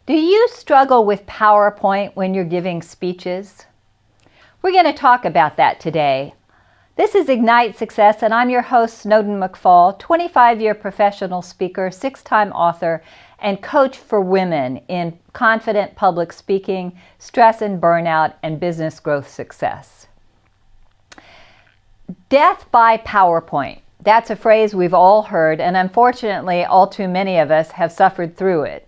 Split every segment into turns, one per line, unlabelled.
Do you struggle with PowerPoint when you're giving speeches? We're going to talk about that today. This is Ignite Success, and I'm your host, Snowden McFall, 25-year professional speaker, 6-time author, and coach for women in confident public speaking, stress and burnout, and business growth success. Death by PowerPoint. That's a phrase we've all heard, and unfortunately, all too many of us have suffered through it.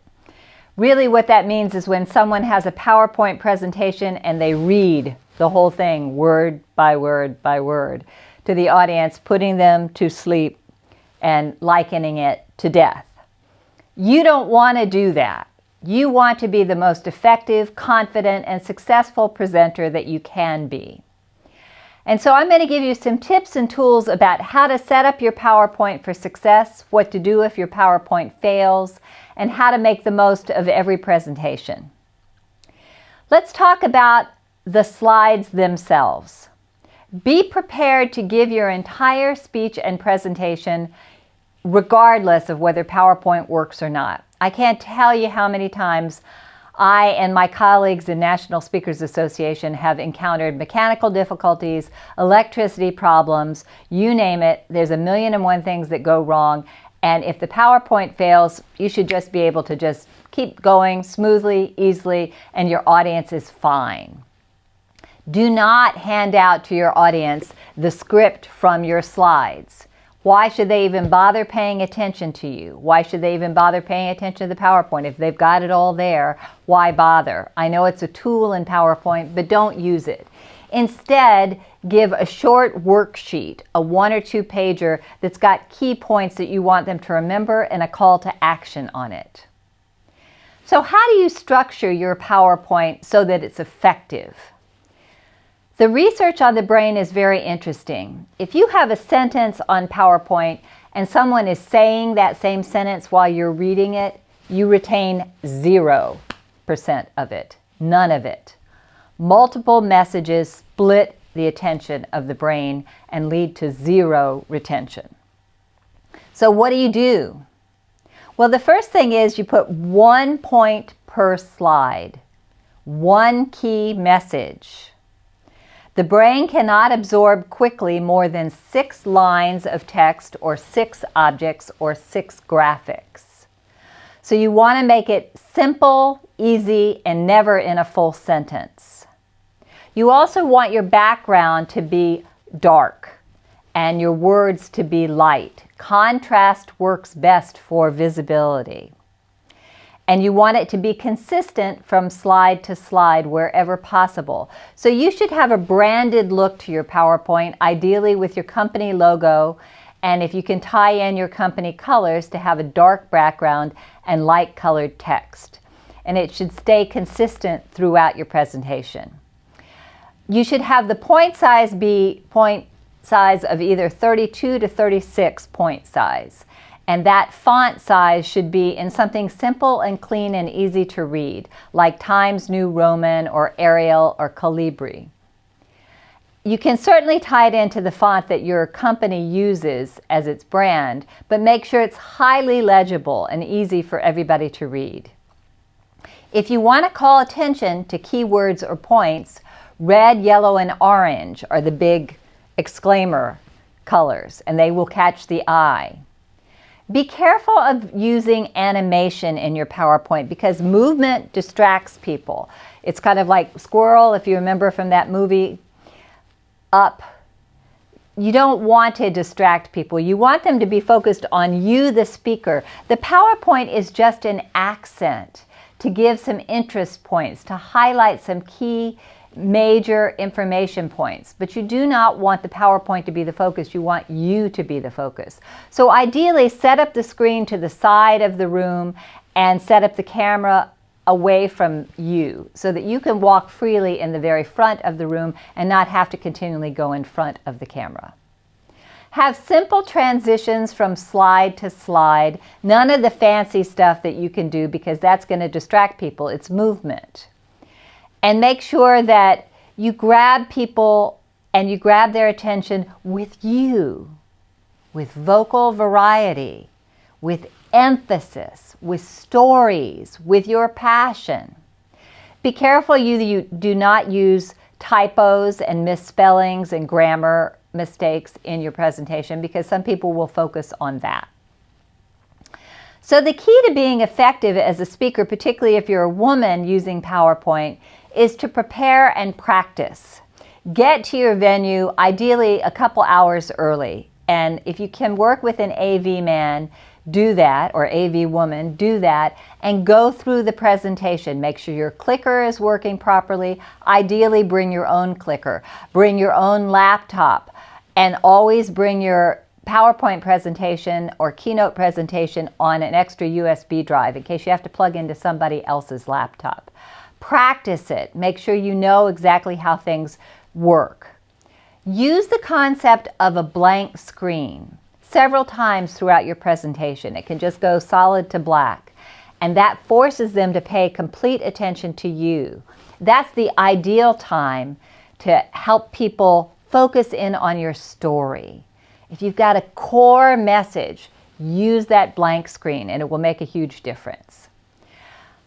Really what that means is when someone has a PowerPoint presentation and they read the whole thing word by word by word to the audience, putting them to sleep and likening it to death. You don't want to do that. You want to be the most effective, confident, and successful presenter that you can be. And so I'm going to give you some tips and tools about how to set up your PowerPoint for success, what to do if your PowerPoint fails, and how to make the most of every presentation. Let's talk about the slides themselves. Be prepared to give your entire speech and presentation regardless of whether PowerPoint works or not. I can't tell you how many times I and my colleagues in National Speakers Association have encountered mechanical difficulties, electricity problems, you name it. There's a million and one things that go wrong. And if the PowerPoint fails, you should just be able to just keep going smoothly, easily, and your audience is fine. Do not hand out to your audience the script from your slides. Why should they even bother paying attention to you? Why should they even bother paying attention to the PowerPoint? If they've got it all there, why bother? I know it's a tool in PowerPoint, but don't use it. Instead, give a short worksheet, a 1 or 2 pager that's got key points that you want them to remember and a call to action on it. So how do you structure your PowerPoint so that it's effective? The research on the brain is very interesting. If you have a sentence on PowerPoint and someone is saying that same sentence while you're reading it, you retain 0% of it, none of it. Multiple messages split the attention of the brain and lead to 0 retention. So what do? Well, the first thing is you put 1 point per slide, 1 key message. The brain cannot absorb quickly more than 6 lines of text or 6 objects or 6 graphics. So you want to make it simple, easy, and never in a full sentence. You also want your background to be dark and your words to be light. Contrast works best for visibility. And you want it to be consistent from slide to slide wherever possible. So you should have a branded look to your PowerPoint, ideally with your company logo, and if you can tie in your company colors to have a dark background and light colored text. And it should stay consistent throughout your presentation. You should have the point size be point size of either 32 to 36 point size. And that font size should be in something simple and clean and easy to read, like Times New Roman or Arial or Calibri. You can certainly tie it into the font that your company uses as its brand, but make sure it's highly legible and easy for everybody to read. If you want to call attention to keywords or points, red, yellow, and orange are the big exclaimer colors, and they will catch the eye. Be careful of using animation in your PowerPoint because movement distracts people. It's kind of like Squirrel, if you remember from that movie, Up. You don't want to distract people. You want them to be focused on you, the speaker. The PowerPoint is just an accent to give some interest points, to highlight some key major information points, but you do not want the PowerPoint to be the focus. You want you to be the focus. So ideally, set up the screen to the side of the room and set up the camera away from you so that you can walk freely in the very front of the room and not have to continually go in front of the camera. Have simple transitions from slide to slide. None of the fancy stuff that you can do because that's going to distract people. It's movement. And make sure that you grab people and you grab their attention with you, with vocal variety, with emphasis, with stories, with your passion. Be careful you do not use typos and misspellings and grammar mistakes in your presentation, because some people will focus on that. So the key to being effective as a speaker, particularly if you're a woman using PowerPoint, is to prepare and practice. Get to your venue, ideally a couple hours early. And if you can work with an AV man, do that, or AV woman, do that, and go through the presentation. Make sure your clicker is working properly. Ideally, bring your own clicker. Bring your own laptop, and always bring your PowerPoint presentation or keynote presentation on an extra USB drive in case you have to plug into somebody else's laptop. Practice it. Make sure you know exactly how things work. Use the concept of a blank screen several times throughout your presentation. It can just go solid to black, and that forces them to pay complete attention to you. That's the ideal time to help people focus in on your story. If you've got a core message, use that blank screen and it will make a huge difference.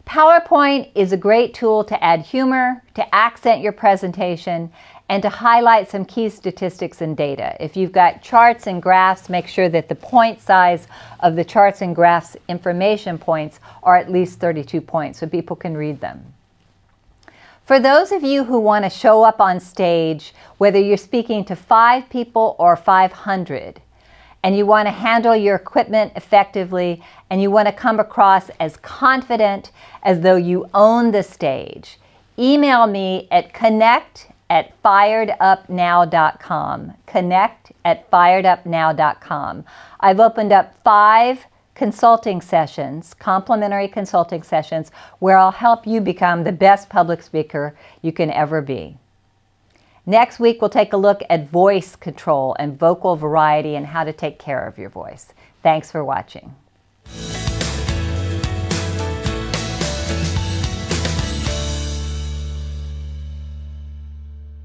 PowerPoint is a great tool to add humor, to accent your presentation, and to highlight some key statistics and data. If you've got charts and graphs, make sure that the point size of the charts and graphs information points are at least 32 points so people can read them. For those of you who want to show up on stage, whether you're speaking to 5 people or 500, and you want to handle your equipment effectively, and you want to come across as confident as though you own the stage, email me at connect@firedupnow.com. connect@firedupnow.com. I've opened up 5 consulting sessions, complimentary consulting sessions, where I'll help you become the best public speaker you can ever be. Next week, we'll take a look at voice control and vocal variety and how to take care of your voice. Thanks for watching.